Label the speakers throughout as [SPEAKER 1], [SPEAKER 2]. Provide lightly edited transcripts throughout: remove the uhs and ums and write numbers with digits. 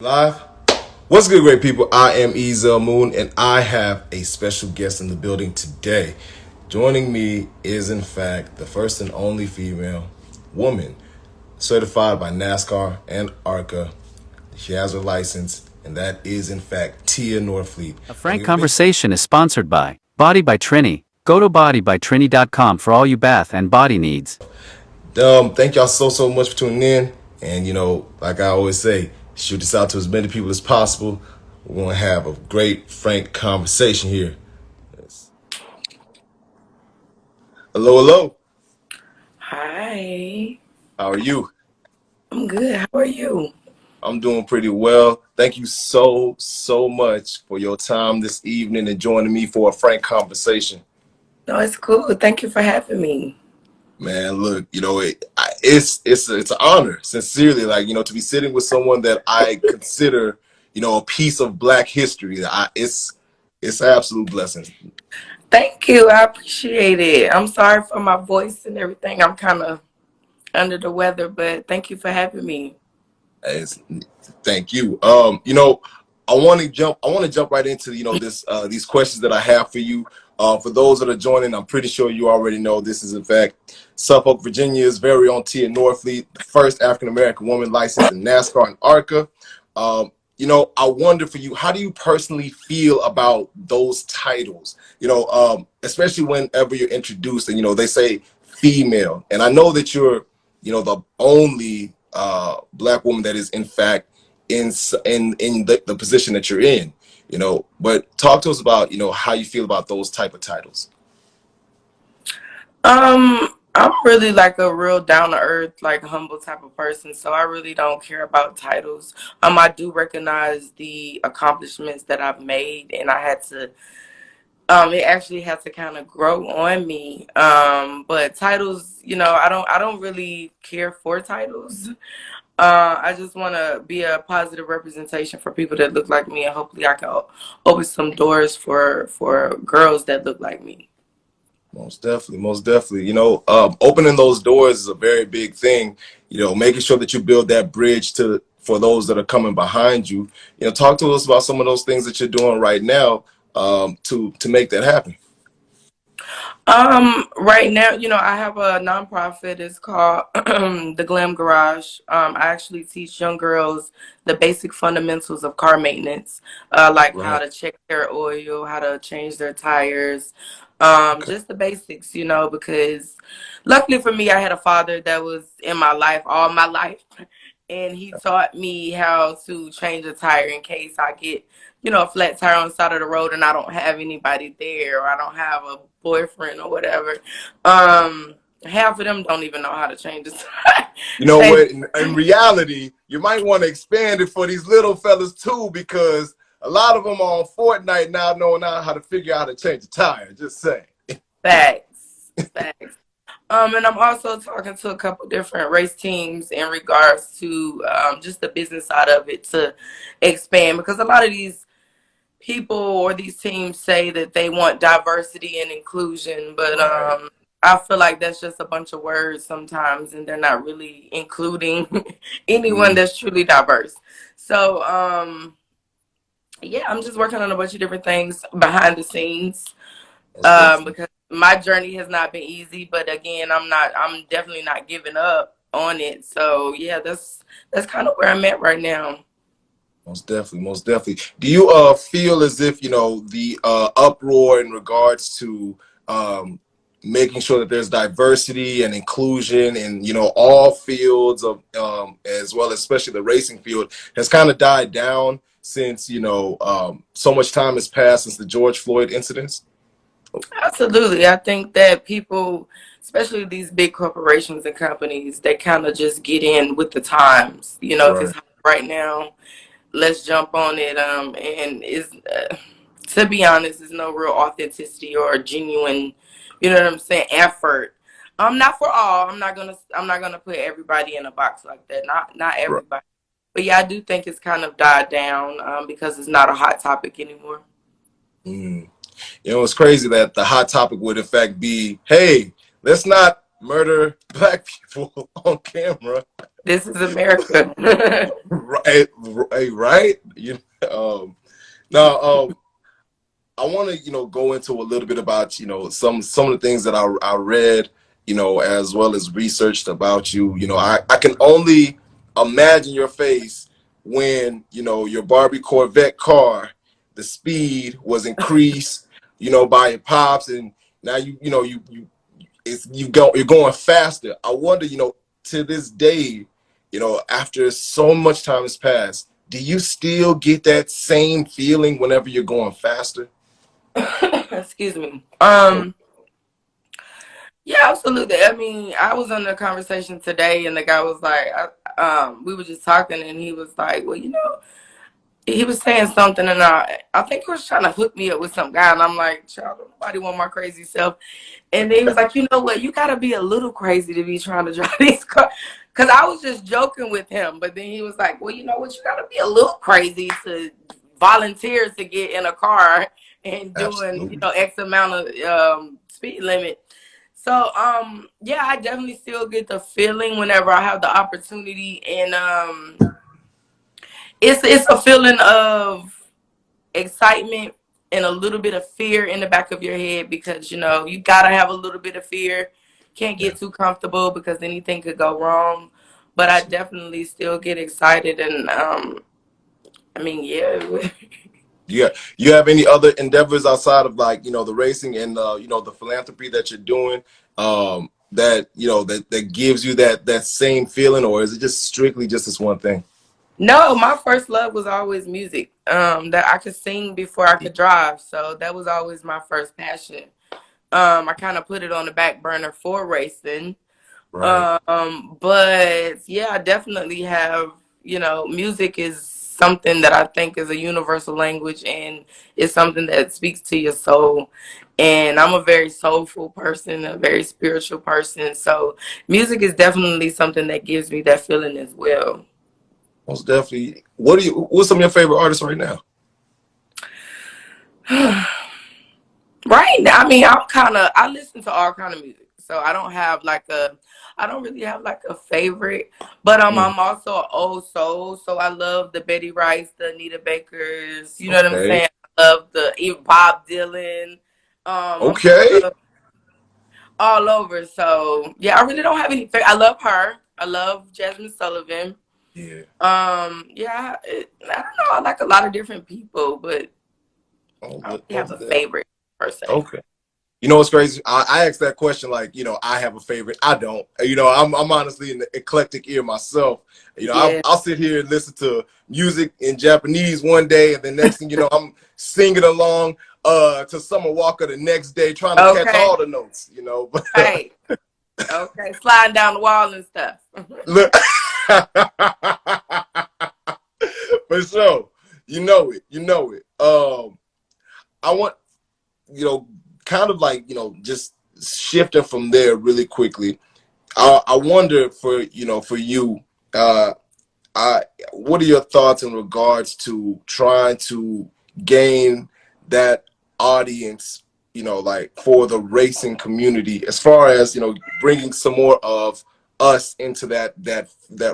[SPEAKER 1] Live. What's good, great people? I am Ezel Moon, and I have a special guest in the building today. Joining me is, in fact, the first and only female woman certified by NASCAR and ARCA. She has her license, and that is, in fact, Tia Norfleet.
[SPEAKER 2] A frank conversation is sponsored by Body by Trini. Go to bodybytrini.com for all you bath and body needs.
[SPEAKER 1] Thank y'all so much for tuning in. And, like I always say, shoot this out to as many people as possible. We're going to have a great, frank conversation here. Hello.
[SPEAKER 3] Hi.
[SPEAKER 1] How are you?
[SPEAKER 3] I'm good. How are you?
[SPEAKER 1] I'm doing pretty well. Thank you so much for your time this evening and joining me for a frank conversation.
[SPEAKER 3] No, it's cool. Thank you for having me.
[SPEAKER 1] Man, look, it's an honor, sincerely, to be sitting with someone that I consider, a piece of Black history. It's an absolute blessing.
[SPEAKER 3] Thank you. I appreciate it. I'm sorry for my voice and everything. I'm kind of under the weather, but thank you for having me.
[SPEAKER 1] Thank you. I want to jump right into these questions that I have for you. For those that are joining, I'm pretty sure you already know this is, in fact, Suffolk, Virginia's very own Tia Norfleet, the first African-American woman licensed in NASCAR and ARCA. I wonder for you, how do you personally feel about those titles? Especially whenever you're introduced and, they say female. And I know that you're, the only Black woman that is, in fact, in the position that you're in. But talk to us about, how you feel about those type of titles.
[SPEAKER 3] I'm really like a real down to earth, like humble type of person. So I really don't care about titles. I do recognize the accomplishments that I've made, and I had to it actually had to kind of grow on me. But titles, I don't really care for titles. I just want to be a positive representation for people that look like me, and hopefully I can open some doors for girls that look like me.
[SPEAKER 1] Most definitely. Opening those doors is a very big thing. Making sure that you build that bridge for those that are coming behind you. Talk to us about some of those things that you're doing right now to make that happen.
[SPEAKER 3] Right now, I have a nonprofit. It's called the Glam Garage. I actually teach young girls the basic fundamentals of car maintenance, like
[SPEAKER 1] Right.
[SPEAKER 3] how to check their oil, how to change their tires, just the basics, because luckily for me, I had a father that was in my life all my life, and he taught me how to change a tire in case I get, a flat tire on the side of the road and I don't have anybody there, or I don't have a boyfriend or whatever. Half of them don't even know how to change a tire.
[SPEAKER 1] You know what? In reality, you might want to expand it for these little fellas too, because a lot of them are on Fortnite now, knowing how to figure out how to change a tire. Just saying.
[SPEAKER 3] Facts. And I'm also talking to a couple different race teams in regards to just the business side of it to expand, because a lot of these people or these teams say that they want diversity and inclusion, but I feel like that's just a bunch of words sometimes, and they're not really including anyone that's truly diverse. So yeah, I'm just working on a bunch of different things behind the scenes, because my journey has not been easy, but again, I'm definitely not giving up on it. So yeah, that's kind of where I'm at right now.
[SPEAKER 1] Most definitely. Do you feel as if the uproar in regards to making sure that there's diversity and inclusion in all fields of as well, especially the racing field, has kind of died down since so much time has passed since the George Floyd incidents?
[SPEAKER 3] Absolutely. I think that people, especially these big corporations and companies, they kind of just get in with the times. If it's hot right now, let's jump on it. And to be honest, there's no real authenticity or genuine, what I'm saying, effort. Not for all. I'm not gonna put everybody in a box like that. Not everybody. Right. But yeah, I do think it's kind of died down because it's not a hot topic anymore.
[SPEAKER 1] You know, it's crazy that the hot topic would in fact be, hey, let's not murder black people on camera.
[SPEAKER 3] This is America.
[SPEAKER 1] Right, right. Now, I want to, go into a little bit about, some of the things that I read, as well as researched about you. I can only imagine your face when, your Barbie Corvette car, the speed was increased, by your pops, and now you're going faster. I wonder, to this day, after so much time has passed, do you still get that same feeling whenever you're going faster?
[SPEAKER 3] Excuse me. Yeah, absolutely. I mean, I was on a conversation today, and the guy was like, we were just talking, and he was like, well, he was saying something, and I think he was trying to hook me up with some guy, and I'm like, child, nobody want my crazy self. And he was like, you know what, you gotta be a little crazy to be trying to drive these cars. Cause I was just joking with him, but then he was like, well, you know what, you gotta be a little crazy to volunteer to get in a car and doing,
[SPEAKER 1] Absolutely.
[SPEAKER 3] X amount of speed limit. So yeah, I definitely still get the feeling whenever I have the opportunity, and it's a feeling of excitement and a little bit of fear in the back of your head, because you gotta have a little bit of fear. Can't
[SPEAKER 1] Yeah,
[SPEAKER 3] get too comfortable because anything could go wrong. But I
[SPEAKER 1] absolutely.
[SPEAKER 3] definitely still get excited, and I mean, yeah.
[SPEAKER 1] Yeah. You have any other endeavors outside of, like, the racing and the philanthropy that you're doing, that that gives you that same feeling, or is it just strictly just this one thing?
[SPEAKER 3] No, my first love was always music. That I could sing before I could drive, so that was always my first passion. I kind of put it on the back burner for racing.
[SPEAKER 1] Right.
[SPEAKER 3] But yeah, I definitely have, music is something that I think is a universal language, and it's something that speaks to your soul. And I'm a very soulful person, a very spiritual person. So music is definitely something that gives me that feeling as well.
[SPEAKER 1] Most definitely. What's some of your favorite artists right now?
[SPEAKER 3] Right now, I mean, I listen to all kind of music. So I don't really have like a favorite, but
[SPEAKER 1] Mm,
[SPEAKER 3] I'm also an old soul. So I love the Betty Wrights, the Anita Bakers, you know what I'm
[SPEAKER 1] okay.
[SPEAKER 3] saying? I love the even Bob Dylan. I'm kind
[SPEAKER 1] Okay.
[SPEAKER 3] of all over. So yeah, I really don't have any favorite. I love her. I love Jasmine Sullivan.
[SPEAKER 1] Yeah.
[SPEAKER 3] Yeah, I don't know. I like a lot of different people, but
[SPEAKER 1] Most
[SPEAKER 3] I don't
[SPEAKER 1] de-
[SPEAKER 3] really have
[SPEAKER 1] most
[SPEAKER 3] a
[SPEAKER 1] definitely.
[SPEAKER 3] favorite per se.
[SPEAKER 1] Okay. You know what's crazy? I asked that question like, I have a favorite. I don't. I'm honestly an eclectic ear myself.
[SPEAKER 3] Yeah.
[SPEAKER 1] I'll sit here and listen to music in Japanese one day, and the next thing you know, I'm singing along to Summer Walker the next day, trying to catch
[SPEAKER 3] Okay.
[SPEAKER 1] all the notes. But
[SPEAKER 3] Right. Okay. Sliding down the wall and stuff.
[SPEAKER 1] look, for sure, you know it. I want you know, kind of like, just shifting from there really quickly. I wonder for you, uh, I what are your thoughts in regards to trying to gain that audience, like for the racing community, as far as bringing some more of us into that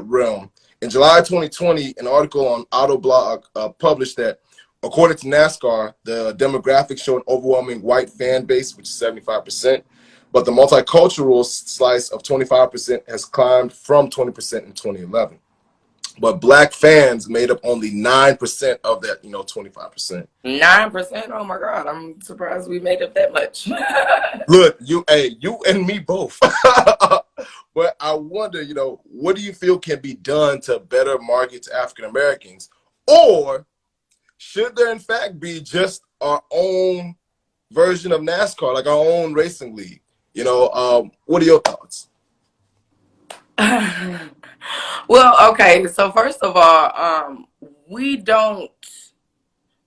[SPEAKER 1] realm. In July 2020, an article on Autoblog published that, according to NASCAR, the demographics show an overwhelming white fan base, which is 75%, but the multicultural slice of 25% has climbed from 20% in 2011. But black fans made up only 9% of that, 25%.
[SPEAKER 3] 9%. Oh my God. I'm surprised we made up that much.
[SPEAKER 1] Look, you and me both. But I wonder, what do you feel can be done to better market to African Americans? Or should there in fact be just our own version of NASCAR, like our own racing league? What are your thoughts?
[SPEAKER 3] Well, okay. So first of all, we don't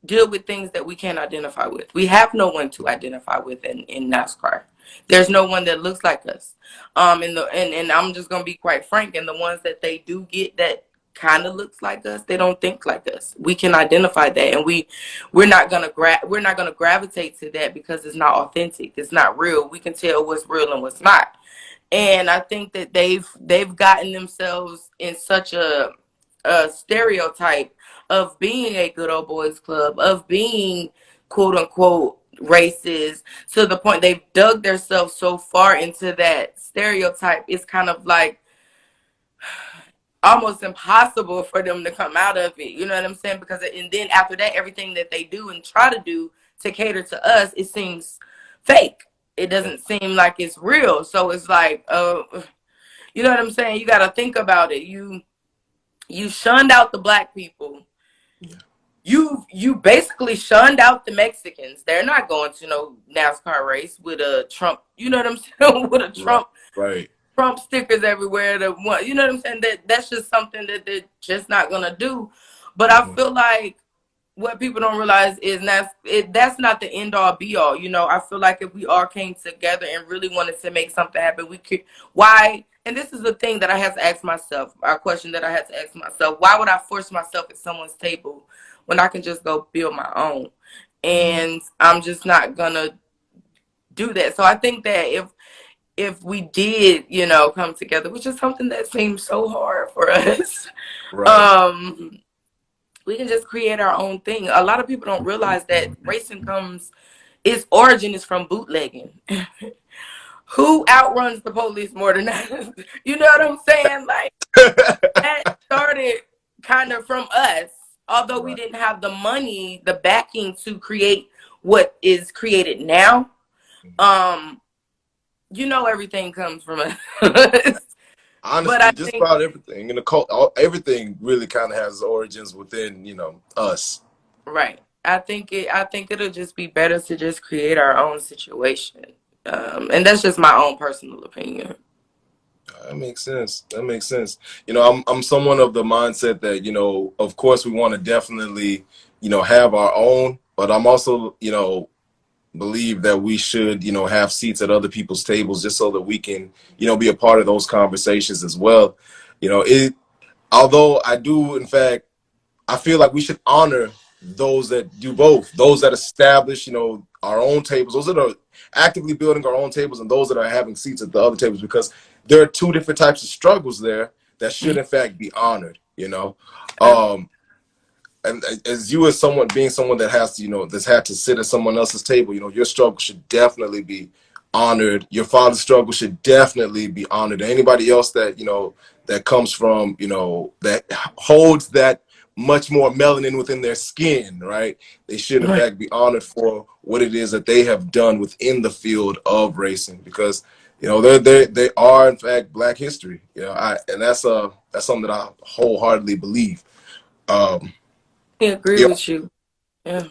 [SPEAKER 3] deal with things that we can't identify with. We have no one to identify with in NASCAR. There's no one that looks like us. And I'm just gonna be quite frank. And the ones that they do get that kind of looks like us, they don't think like us. We can identify that, and we're not gonna gravitate to that because it's not authentic. It's not real. We can tell what's real and what's not. And I think that they've gotten themselves in such a stereotype of being a good old boys club, of being quote unquote racist, to the point they've dug themselves so far into that stereotype. It's kind of like almost impossible for them to come out of it. You know what I'm saying? Because and then after that, everything that they do and try to do to cater to us, it seems fake. It doesn't seem like it's real. So it's like, you know what I'm saying? You got to think about it. You shunned out the black people.
[SPEAKER 1] Yeah.
[SPEAKER 3] You basically shunned out the Mexicans. They're not going to no NASCAR race with a Trump. You know what I'm saying? With a Trump.
[SPEAKER 1] Right.
[SPEAKER 3] Trump stickers everywhere. You know what I'm saying? That's just something that they're just not gonna do. But I feel like what people don't realize is that's not the end all be all. You know, I feel like if we all came together and really wanted to make something happen, we could. Why? And this is the thing that I have to ask myself. Our question that I had to ask myself: why would I force myself at someone's table when I can just go build my own? And I'm just not gonna do that. So I think that if we did, you know, come together, which is something that seems so hard for us,
[SPEAKER 1] Right.
[SPEAKER 3] we can just create our own thing. A lot of people don't realize that racing its origin is from bootlegging. Who outruns the police more than us? You know what I'm saying? Like, that started kind of from us. Although we didn't have the money, the backing to create what is created now. You know, everything comes from us.
[SPEAKER 1] Honestly,
[SPEAKER 3] But I
[SPEAKER 1] just
[SPEAKER 3] think,
[SPEAKER 1] about everything in the cult, everything really kind of has origins within, you know, us.
[SPEAKER 3] right. I think it'll just be better to just create our own situation. And that's just my own personal opinion.
[SPEAKER 1] That makes sense. That makes sense. You know, I'm someone of the mindset that, you know, of course we want to definitely, you know, have our own, but I'm also, you know, believe that we should, you know, have seats at other people's tables just so that we can, you know, be a part of those conversations as well. You know, although I do, in fact, I feel like we should honor those that do both, those that establish, you know, our own tables, those that are actively building our own tables, and those that are having seats at the other tables, because there are two different types of struggles there that should, in fact, be honored, you know. And as you, as someone being someone that has to, you know, that's had to sit at someone else's table, you know, your struggle should definitely be honored. Your father's struggle should definitely be honored. And anybody else that, you know, that comes from, you know, that holds that much more melanin within their skin, right? They should in fact be honored for what it is that they have done within the field of racing, because, you know, they are in fact Black history. You know, and that's something that I wholeheartedly believe.
[SPEAKER 3] I agree
[SPEAKER 1] Yeah,
[SPEAKER 3] with you. Yeah.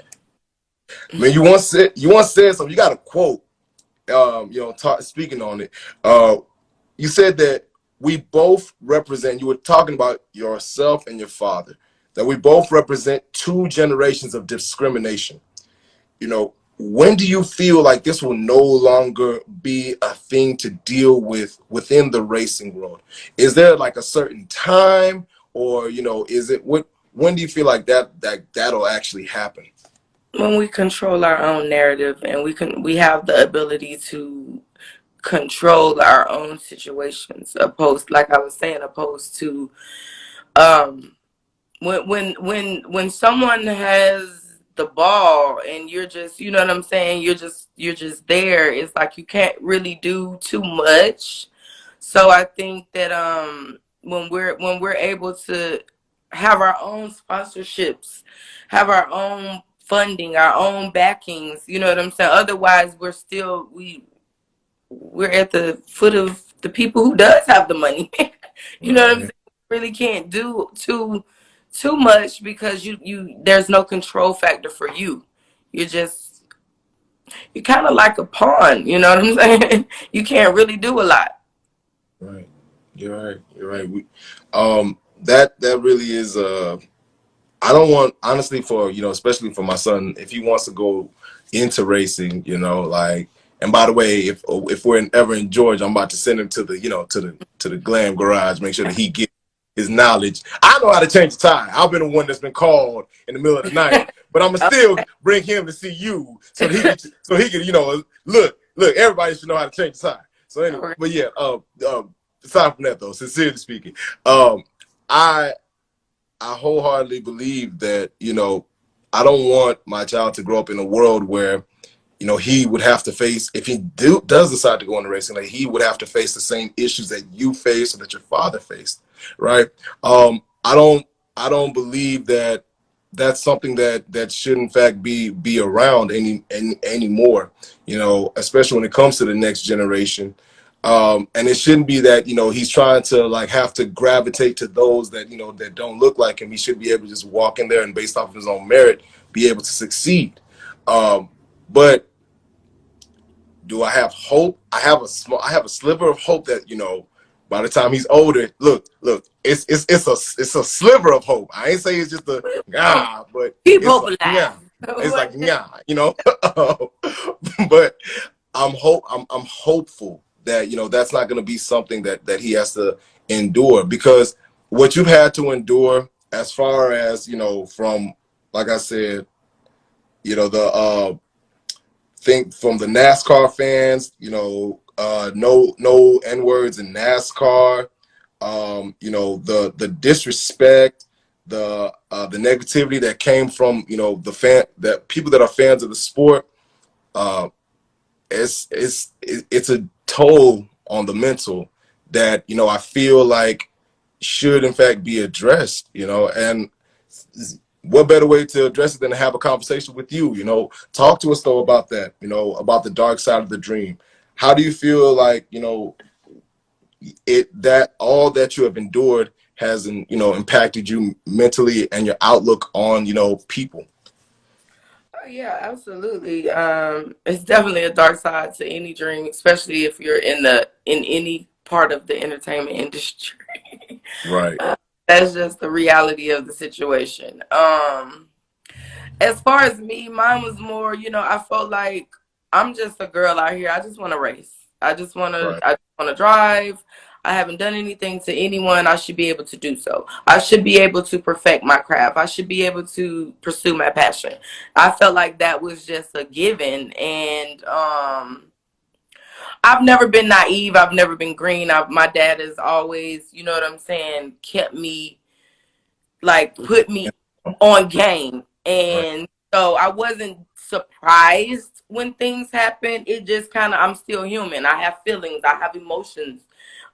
[SPEAKER 1] I mean, you once said something. You got a quote. You know, speaking on it. You said that we both represent. You were talking about yourself and your father. That we both represent two generations of discrimination. You know, when do you feel like this will no longer be a thing to deal with within the racing world? Is there like a certain time, or, you know, is it what? When do you feel like that'll actually happen?
[SPEAKER 3] When we control our own narrative and we have the ability to control our own situations, opposed, like I was saying, opposed to um when someone has the ball and you're just, you know what I'm saying, you're just there. It's like you can't really do too much. So I think that when we're able to have our own sponsorships, have our own funding, our own backings, you know what I'm saying? Otherwise we're at the foot of the people who does have the money. You know what I'm saying? Really can't do too much because you there's no control factor for you. You're kind of like a pawn, you know what I'm saying? You can't really do a lot.
[SPEAKER 1] Right. You're right. You're right. That really is. I don't want, honestly, for, you know, especially for my son, if he wants to go into racing, you know, like. And by the way, if we're ever in Georgia, I'm about to send him to the, you know, to the Glam Garage. Make sure that he gets. his knowledge. I know how to change a tire. I've been the one that's been called in the middle of the night, but I'm gonna still bring him to see you so that he can, look, everybody should know how to change a tire. So anyway, but yeah, aside from that though, sincerely speaking, I wholeheartedly believe that, I don't want my child to grow up in a world where, he would have to face, if he does decide to go into racing, like he would have to face the same issues that you faced or that your father faced, right? I don't believe that that's something that should in fact be around anymore, especially when it comes to the next generation. And it shouldn't be that, he's trying to like have to gravitate to those that, that don't look like him. He should be able to just walk in there and based off of his own merit, be able to succeed. But do I have hope? I have a sliver of hope that, by the time he's older, look, it's a sliver of hope. I ain't saying it's just a but
[SPEAKER 3] keep
[SPEAKER 1] it's
[SPEAKER 3] hope
[SPEAKER 1] like
[SPEAKER 3] alive.
[SPEAKER 1] It's like but I'm hopeful that, that's not going to be something that he has to endure, because what you've had to endure as far as, from, like I said, the think from the NASCAR fans, no N words in NASCAR, the disrespect, the negativity that came from, that people that are fans of the sport. It's a toll on the mental that, I feel like should in fact be addressed, and what better way to address it than to have a conversation with you, talk to us though about that, about the dark side of the dream. How do you feel like, that all that you have endured has, impacted you mentally and your outlook on, people?
[SPEAKER 3] Oh, yeah, absolutely. It's definitely a dark side to any dream, especially if you're in any part of the entertainment industry.
[SPEAKER 1] Right.
[SPEAKER 3] That's just the reality of the situation. As far as me, mine was more, I felt like I'm just a girl out here. I just want to race.
[SPEAKER 1] Right.
[SPEAKER 3] I just want to drive. I haven't done anything to anyone. I should be able to do so. I should be able to perfect my craft. I should be able to pursue my passion. I felt like that was just a given. And I've never been naive. I've never been green. My dad has always, you know what I'm saying, kept me, like, put me on game.
[SPEAKER 1] Right.
[SPEAKER 3] And so I wasn't surprised when things happen. It just kind of, I'm still human. I have feelings. I have emotions.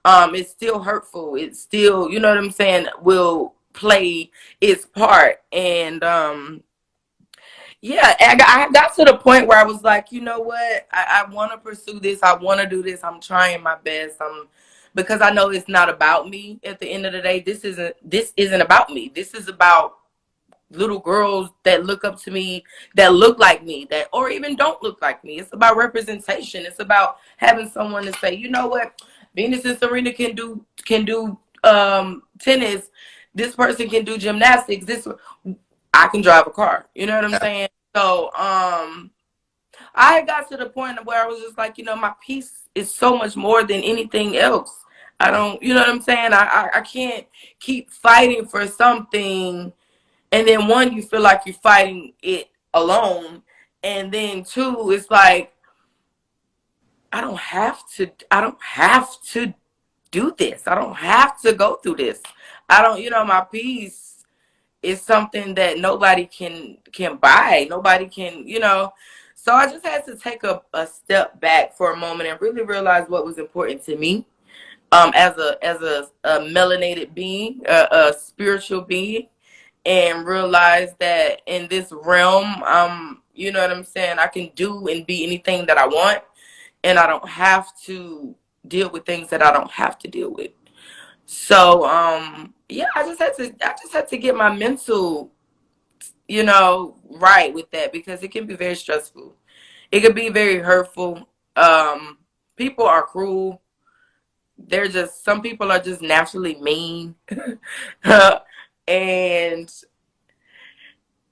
[SPEAKER 3] It's still hurtful. It's still, you know what I'm saying, will play its part. And yeah, I got to the point where I was like, you know what, I want to pursue this. I want to do this. I'm trying my best. Because I know it's not about me. At the end of the day, this isn't about me. This is about little girls that look up to me, that look like me, that or even don't look like me. It's about representation. It's about having someone to say, you know what, Venus and Serena can do tennis. This person can do gymnastics. I can drive a car. You know what I'm saying? So I got to the point where I was just like, my peace is so much more than anything else. I don't, you know what I'm saying? I can't keep fighting for something, and then one, you feel like you're fighting it alone, and then two, it's like I don't have to do this. I don't have to go through this. I don't, my peace is something that nobody can buy. Nobody can, So I just had to take a step back for a moment and really realize what was important to me. As a melanated being, a spiritual being, and realize that in this realm, you know what I'm saying, I can do and be anything that I want, and I don't have to deal with things that I don't have to deal with. So, yeah, I just had to get my mental, right with that, because it can be very stressful. It can be very hurtful. People are cruel. Some people are just naturally mean. And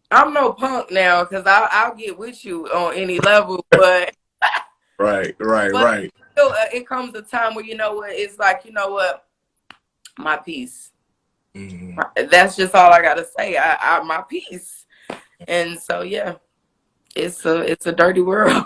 [SPEAKER 3] I'm no punk now, because I'll get with you on any level, but
[SPEAKER 1] Right.
[SPEAKER 3] but still, it comes a time where, it's like, my peace.
[SPEAKER 1] Hmm.
[SPEAKER 3] That's just all I gotta say. I my peace. And so yeah, it's a dirty world.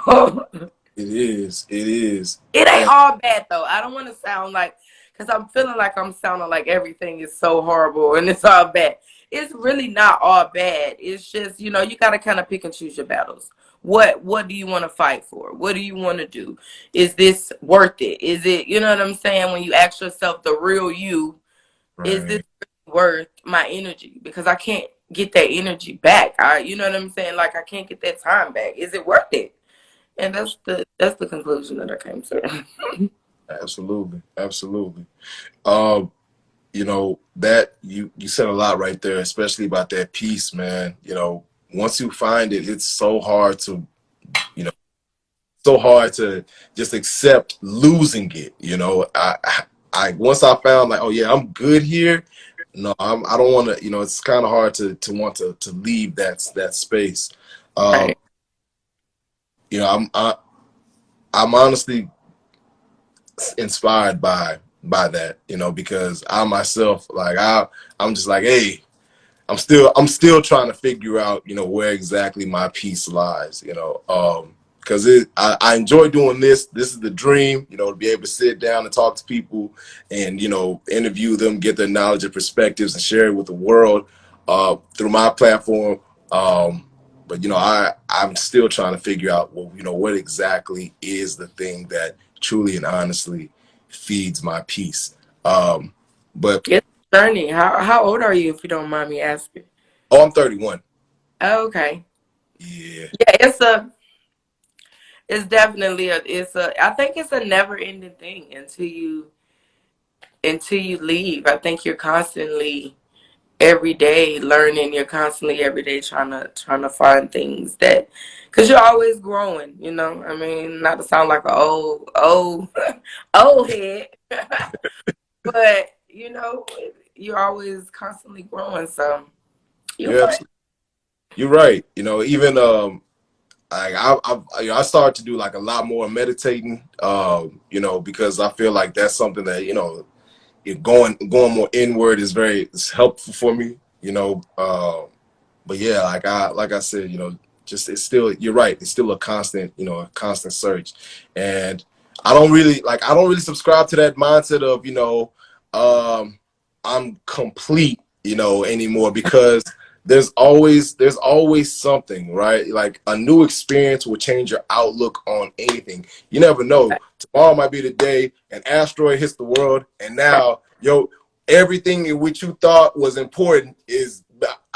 [SPEAKER 1] It is. It is.
[SPEAKER 3] It ain't
[SPEAKER 1] And
[SPEAKER 3] all bad though. I don't want to sound like, because I'm feeling like I'm sounding like everything is so horrible and it's all bad. It's really not all bad. It's just, you got to kind of pick and choose your battles. What do you want to fight for? What do you want to do? Is this worth it? Is it, you know what I'm saying? When you ask yourself the real you, is this
[SPEAKER 1] right.
[SPEAKER 3] really worth my energy? Because I can't get that energy back. You know what I'm saying? Like I can't get that time back. Is it worth it? And that's the conclusion that I came to.
[SPEAKER 1] Absolutely. Absolutely. Um, that you said a lot right there, especially about that peace, man. Once you find it, it's so hard to, you know, so hard to just accept losing it. I once I found like, oh yeah, I'm good here. No, I don't want to. It's kind of hard to want to leave that space. Um,
[SPEAKER 3] Right.
[SPEAKER 1] I'm honestly inspired by that. Because I myself, like I'm just like, hey, I'm still trying to figure out, where exactly my peace lies, because I enjoy doing this. This is the dream, to be able to sit down and talk to people and, interview them, get their knowledge and perspectives and share it with the world through my platform. But, I'm still trying to figure out, well, what exactly is the thing that truly and honestly feeds my peace. But,
[SPEAKER 3] It's a journey. How old are you, if you don't mind me asking?
[SPEAKER 1] oh, I'm 31.
[SPEAKER 3] Oh, okay.
[SPEAKER 1] Yeah.
[SPEAKER 3] Yeah, it's definitely I think it's a never ending thing until you leave. I think you're constantly every day learning. You're constantly every day trying to find things that, because you're always growing. I mean, not to sound like an old old head, but you're always constantly growing. So you'll
[SPEAKER 1] You're
[SPEAKER 3] find.
[SPEAKER 1] absolutely, you're right. Even I started to do like a lot more meditating. Because I feel like that's something that going more inward is helpful for me. But yeah, like I said, just it's still you're right. It's still a constant search, and I don't really subscribe to that mindset of I'm complete anymore because there's always something, right? Like a new experience will change your outlook on anything. You never know. Tomorrow might be the day an asteroid hits the world, and now everything in which you thought was important is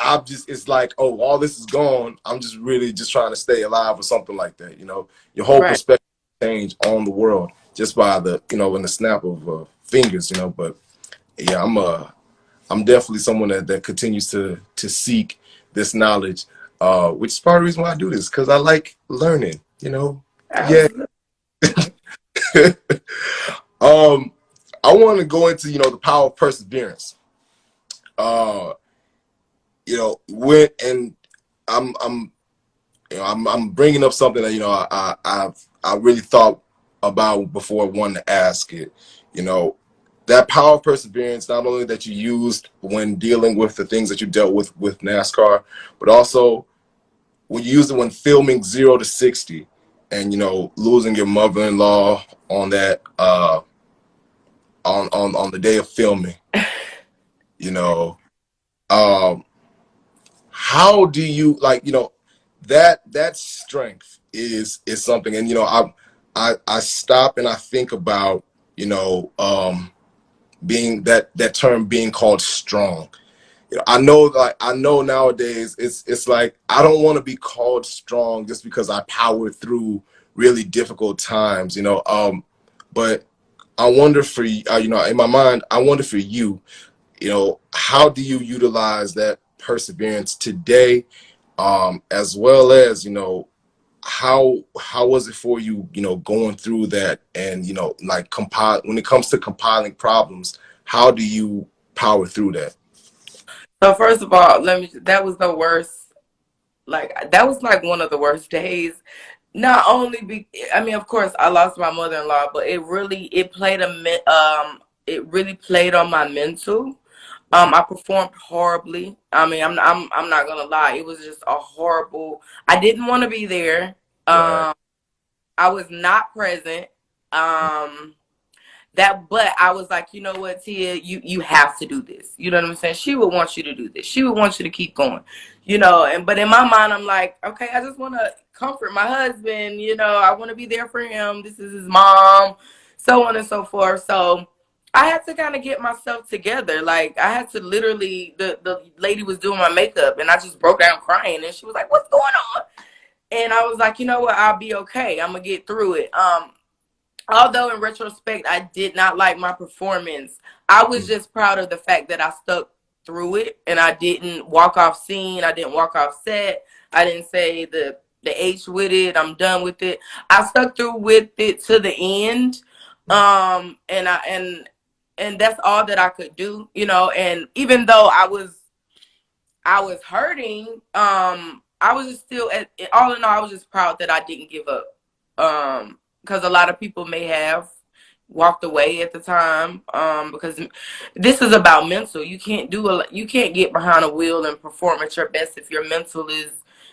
[SPEAKER 1] it's like, oh, all this is gone. I'm just really just trying to stay alive or something like that. Your whole
[SPEAKER 3] Right.
[SPEAKER 1] perspective change on the world just by in the snap of fingers. But yeah, I'm definitely someone that continues to seek this knowledge, which is part of the reason why I do this, because I like learning. Yeah.
[SPEAKER 3] Absolutely.
[SPEAKER 1] um, I want to go into the power of perseverance. Uh, when and I'm I'm bringing up something that I really thought about before I wanted to ask it. You know, that power of perseverance, not only that you used when dealing with the things that you dealt with NASCAR, but also when you used it when filming 0 to 60, and losing your mother-in-law on that on the day of filming. You know, um, how do you that strength is something, and I stop and I think about being that term being called strong. I know nowadays it's like I don't want to be called strong just because I powered through really difficult times, but I wonder for in my mind, I wonder for you, how do you utilize that perseverance today, as well as how was it for you, going through that, and like compile when it comes to compiling problems, how do you power through that?
[SPEAKER 3] So first of all, that was the worst. Like that was like one of the worst days. Not only I mean, of course, I lost my mother-in-law, but it really played on my mental. I performed horribly. I mean, I'm not gonna lie. It was just a horrible. I didn't want to be there.
[SPEAKER 1] Right.
[SPEAKER 3] I was not present. Um, but I was like, you know what, Tia, you have to do this. You know what I'm saying? She would want you to do this. She would want you to keep going. But in my mind, I'm like, okay, I just want to comfort my husband. I want to be there for him. This is his mom, so on and so forth. So I had to kind of get myself together. Like I had to literally, the lady was doing my makeup, and I just broke down crying, and she was like, "What's going on?" And I was like, you know what, I'll be okay. I'm gonna get through it. Although in retrospect, I did not like my performance. I was just proud of the fact that I stuck through it and I didn't walk off scene. I didn't walk off set. I didn't say the H with it. I'm done with it. I stuck through with it to the end. And that's all that I could do, and even though I was hurting, I was just still all in all, I was just proud that I didn't give up. Because a lot of people may have walked away at the time. Because this is about mental. You can't get behind a wheel and perform at your best if your mental is,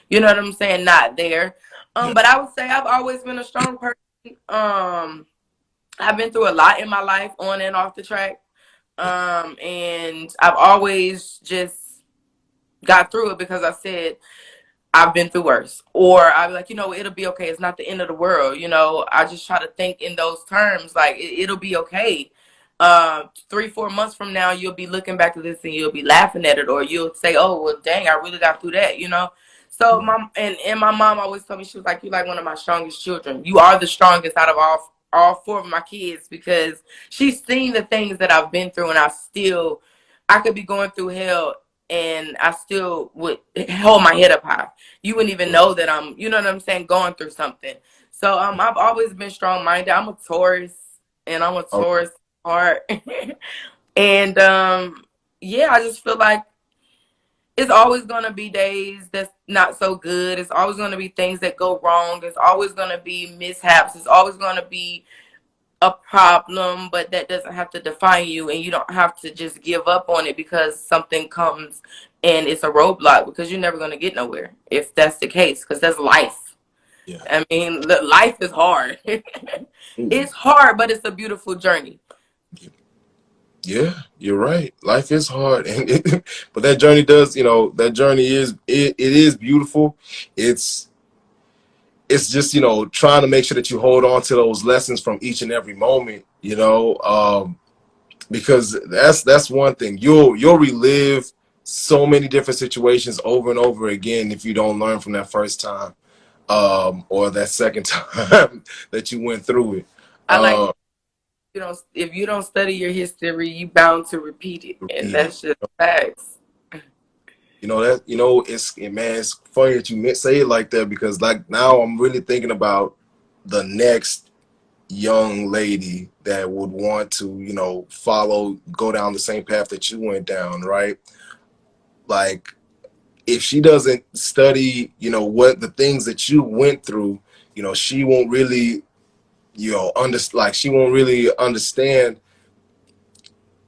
[SPEAKER 3] you know what I'm saying, not there.
[SPEAKER 1] Yeah.
[SPEAKER 3] But I would say I've always been a strong person. I've been through a lot in my life, on and off the track. And I've always just got through it because I said, I've been through worse. Or I'd be like, it'll be okay. It's not the end of the world. I just try to think in those terms, like it'll be okay. 3-4 months from now, you'll be looking back at this and you'll be laughing at it, or you'll say, oh, well, dang, I really got through that. So my mom always told me, she was like, you like one of my strongest children. You are the strongest out of all four of my kids, because she's seen the things that I've been through, and I could be going through hell and I still would hold my head up high. You wouldn't even know that I'm, you know what I'm saying, going through something. So I've always been strong minded. I'm a Taurus, and I'm a
[SPEAKER 1] Okay.
[SPEAKER 3] Taurus heart. And yeah, I just feel like it's always gonna be days that's not so good. It's always gonna be things that go wrong. It's always gonna be mishaps. It's always gonna be a problem, but that doesn't have to define you, and you don't have to just give up on it because something comes and it's a roadblock, because you're never going to get nowhere if that's the case, because that's life.
[SPEAKER 1] Yeah.
[SPEAKER 3] I mean, life is hard.
[SPEAKER 1] Mhm.
[SPEAKER 3] It's hard, but it's a beautiful journey.
[SPEAKER 1] Yeah, you're right. Life is hard, but that journey does, that journey it is beautiful. It's just, trying to make sure that you hold on to those lessons from each and every moment, because that's one thing. You'll relive so many different situations over and over again if you don't learn from that first time, or that second time that you went through it.
[SPEAKER 3] I like,
[SPEAKER 1] Uh,
[SPEAKER 3] if you don't study your history, you bound to repeat it, and
[SPEAKER 1] repeat it.
[SPEAKER 3] that's just facts.
[SPEAKER 1] Man, it's funny that you say it like that, because like now I'm really thinking about the next young lady that would want to, go down the same path that you went down, right? Like, if she doesn't study, what the things that you went through, she won't really, she won't really understand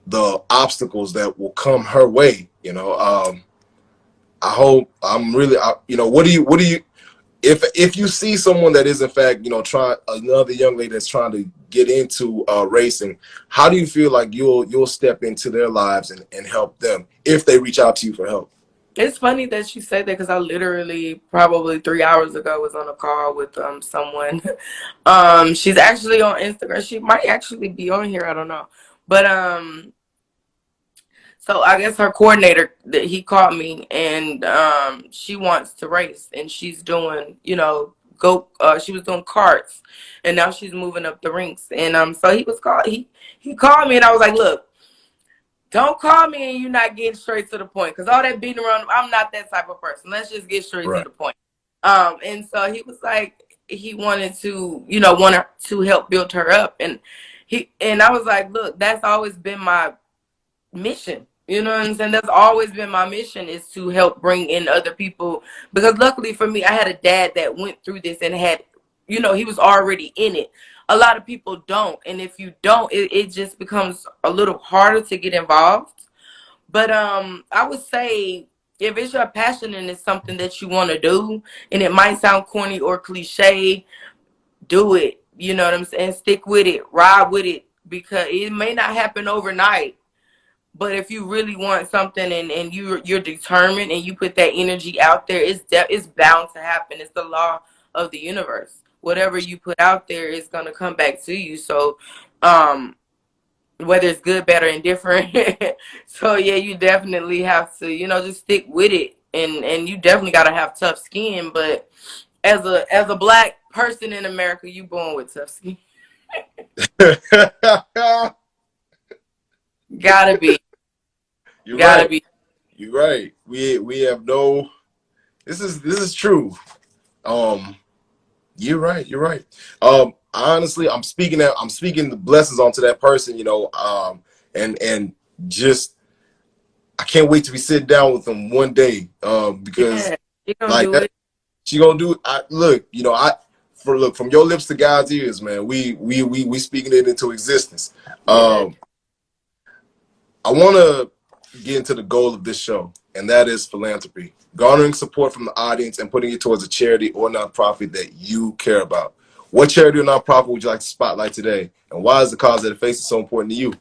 [SPEAKER 1] the obstacles that will come her way. I hope what do you if you see someone that is in fact, trying, another young lady that's trying to get into racing, how do you feel like you'll step into their lives and help them if they reach out to you for help?
[SPEAKER 3] It's funny that you say that, because I literally probably 3 hours ago was on a call with someone. She's actually on Instagram. She might actually be on here. I don't know. But so I guess her coordinator, that he called me, and she wants to race, and she's doing, she was doing carts, and now she's moving up the ranks. And so he called me, and I was like, look, don't call me and you're not getting straight to the point, because all that beating around, I'm not that type of person. Let's just get straight to
[SPEAKER 1] Right.
[SPEAKER 3] the point. And so he was like, he wanted to, wanted to help build her up, and I was like, look, that's always been my mission. You know what I'm saying? That's always been my mission, is to help bring in other people. Because luckily for me, I had a dad that went through this and had, he was already in it. A lot of people don't. And if you don't, it just becomes a little harder to get involved. But I would say if it's your passion and it's something that you want to do, and it might sound corny or cliche, do it. You know what I'm saying? Stick with it, ride with it, because it may not happen overnight. But if you really want something and you're determined and you put that energy out there, it's bound to happen. It's the law of the universe. Whatever you put out there is gonna come back to you. So, whether it's good, bad, or indifferent. So yeah, you definitely have to, just stick with it, and you definitely gotta have tough skin. But as a black person in America, you born with tough skin. Gotta be,
[SPEAKER 1] You're
[SPEAKER 3] gotta
[SPEAKER 1] right.
[SPEAKER 3] be.
[SPEAKER 1] You're right. We have no. This is true. Um, you're right. You're right. Honestly, I'm speaking the blessings onto that person. And just I can't wait to be sitting down with them one day. Because
[SPEAKER 3] Yeah, you're gonna
[SPEAKER 1] like
[SPEAKER 3] do
[SPEAKER 1] that,
[SPEAKER 3] it.
[SPEAKER 1] she gonna do. I look. From your lips to God's ears, man. We speaking it into existence.
[SPEAKER 3] Yeah.
[SPEAKER 1] I want to get into the goal of this show, and that is philanthropy, garnering support from the audience and putting it towards a charity or nonprofit that you care about. What charity or nonprofit would you like to spotlight today, and why is the cause that it faces so important to you?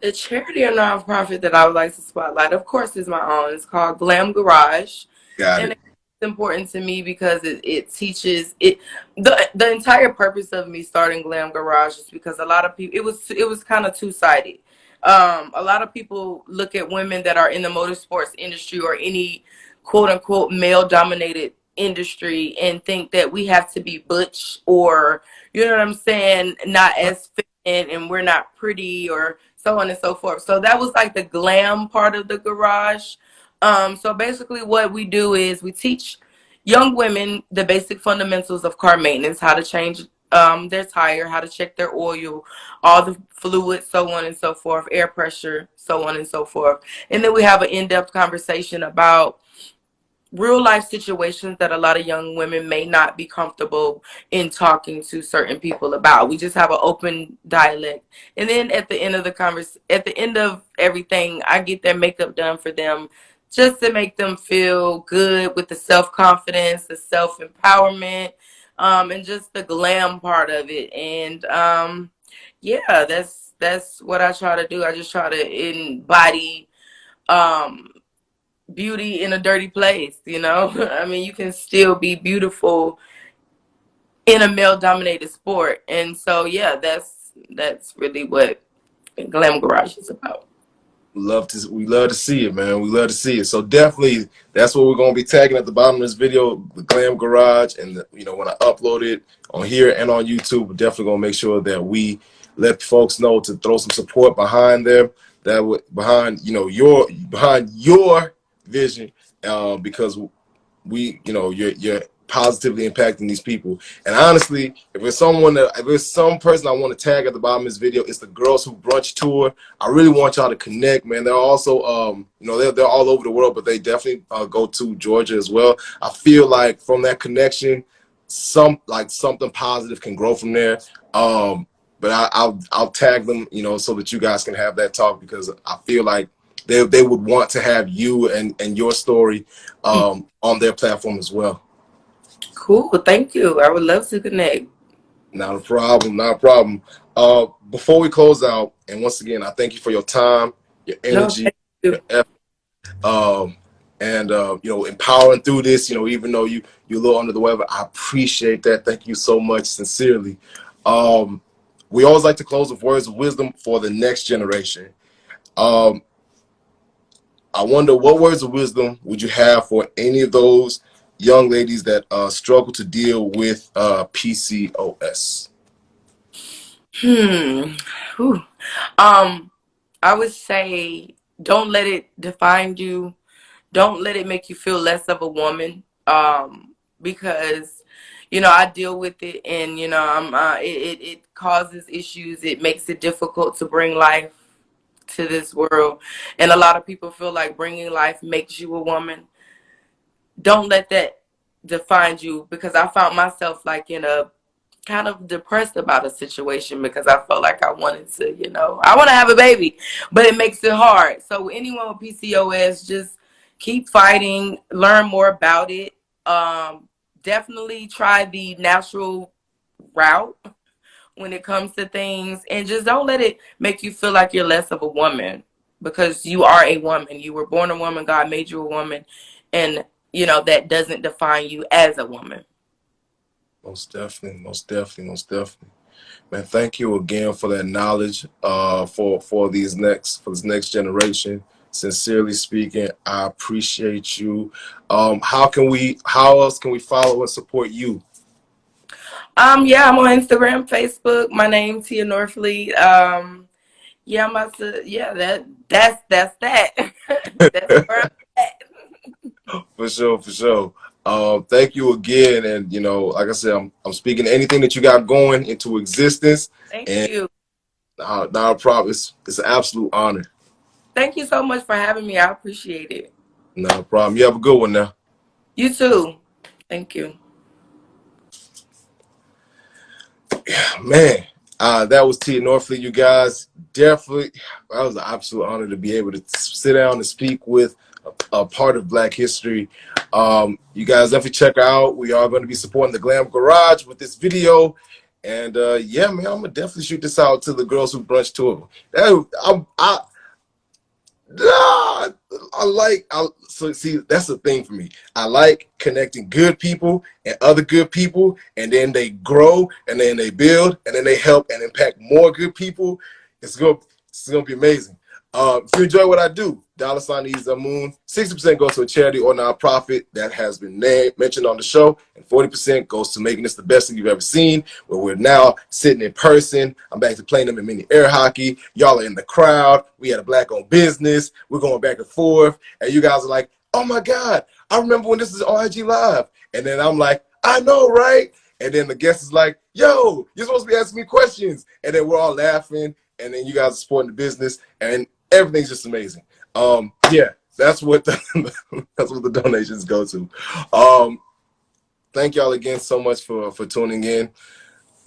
[SPEAKER 3] The charity or nonprofit that I would like to spotlight, of course, is my own. It's called Glam Garage,
[SPEAKER 1] Got
[SPEAKER 3] and
[SPEAKER 1] it.
[SPEAKER 3] it's important to me because it teaches it. The entire purpose of me starting Glam Garage is because a lot of people, it was kind of two-sided. A lot of people look at women that are in the motorsports industry or any quote unquote male dominated industry and think that we have to be butch, or you know what I'm saying, not as feminine, and we're not pretty, or so on and so forth. So that was like the glam part of the garage. So basically what we do is we teach young women the basic fundamentals of car maintenance, how to change their tire, how to check their oil, all the fluids, so on and so forth, air pressure, so on and so forth. And then we have an in-depth conversation about real life situations that a lot of young women may not be comfortable in talking to certain people about. We just have an open dialect. And then at the end of at the end of everything, I get their makeup done for them just to make them feel good with the self-confidence, the self-empowerment, and just the glam part of it. And yeah, that's what I try to do. I just try to embody um beauty in a dirty place. I mean, you can still be beautiful in a male dominated sport. And so yeah, that's really what Glam Garage is about.
[SPEAKER 1] We love to see it, man. We love to see it. So definitely, that's what we're gonna be tagging at the bottom of this video, the Glam Garage, and when I upload it on here and on YouTube, we're definitely gonna make sure that we let folks know to throw some support behind them, behind your vision, because you're positively impacting these people. And honestly, if it's some person I want to tag at the bottom of this video, it's the Girls Who Brunch Tour. I really want y'all to connect, man. They're also they're all over the world, but they definitely go to Georgia as well. I feel like from that connection, something positive can grow from there. But I'll tag them, so that you guys can have that talk, because I feel like they would want to have you and your story on their platform as well.
[SPEAKER 3] Cool, thank you. I would love to connect.
[SPEAKER 1] Not a problem. Not a problem. Before we close out, and once again, I thank you for your time, your
[SPEAKER 3] No,
[SPEAKER 1] energy,
[SPEAKER 3] thank you.
[SPEAKER 1] your effort, and empowering through this. Even though you're a little under the weather, I appreciate that. Thank you so much, sincerely. We always like to close with words of wisdom for the next generation. Um, I wonder, what words of wisdom would you have for any of those young ladies that struggle to deal with PCOS?
[SPEAKER 3] Hmm. Whew. um I would say don't let it define you. Don't let it make you feel less of a woman. Because I deal with it, and I'm it causes issues. It makes it difficult to bring life to this world, and a lot of people feel like bringing life makes you a woman. Don't let that define you, because I found myself like in a kind of depressed about a situation because I felt like I wanted to, I want to have a baby, but it makes it hard. So anyone with PCOS, just keep fighting, learn more about it. Definitely try the natural route when it comes to things, and just don't let it make you feel like you're less of a woman, because you are a woman. You were born a woman. God made you a woman, and that doesn't define you as a woman.
[SPEAKER 1] Most definitely, most definitely, most definitely. Man, thank you again for that knowledge. For this next generation. Sincerely speaking, I appreciate you. How else can we follow and support you?
[SPEAKER 3] Yeah, I'm on Instagram, Facebook. My name Tia Norfleet. Yeah, I'm about to. Yeah, that's that. That's where I'm at.
[SPEAKER 1] For sure, for sure. Thank you again, and like I said, I'm speaking anything that you got going into existence,
[SPEAKER 3] Thank
[SPEAKER 1] and
[SPEAKER 3] you.
[SPEAKER 1] not a problem. It's an absolute honor.
[SPEAKER 3] Thank you so much for having me. I appreciate it.
[SPEAKER 1] Not a problem. You have a good one now.
[SPEAKER 3] You too. Thank you.
[SPEAKER 1] Man, that was Tia Norfleet, you guys. Definitely, that was an absolute honor to be able to sit down and speak with a part of Black history. You guys definitely check her out. We are going to be supporting the Glam Garage with this video. And yeah, man, I'm gonna definitely shoot this out to the girls who brunch tour. Nah, so see, that's the thing for me. I like connecting good people and other good people, and then they grow, and then they build, and then they help and impact more good people. It's gonna be amazing. If you enjoy what I do, $ Ease the Moon, 60% goes to a charity or nonprofit that has been mentioned on the show, and 40% goes to making this the best thing you've ever seen, where we're now sitting in person. I'm back to playing them in mini air hockey. Y'all are in the crowd. We had a Black-owned business. We're going back and forth, and you guys are like, oh my God, I remember when this was on IG Live. And then I'm like, I know, right? And then the guest is like, yo, you're supposed to be asking me questions. And then we're all laughing, and then you guys are supporting the business, and everything's just amazing. Yeah, that's what that's what the donations go to. Thank y'all again so much for tuning in.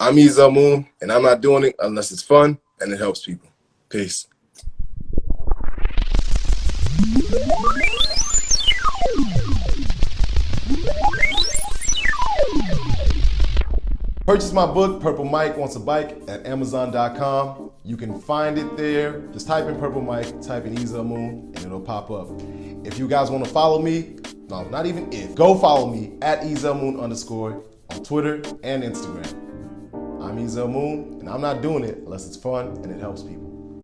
[SPEAKER 1] I'm Iza Moon, and I'm not doing it unless it's fun and it helps people. Peace. Purchase my book, Purple Mike Wants a Bike, at Amazon.com. You can find it there. Just type in Purple Mike, type in Iza Moon, and it'll pop up. If you guys want to follow me, no, not even if, go follow me at Iza_Moon on Twitter and Instagram. I'm Iza Moon, and I'm not doing it unless it's fun and it helps people.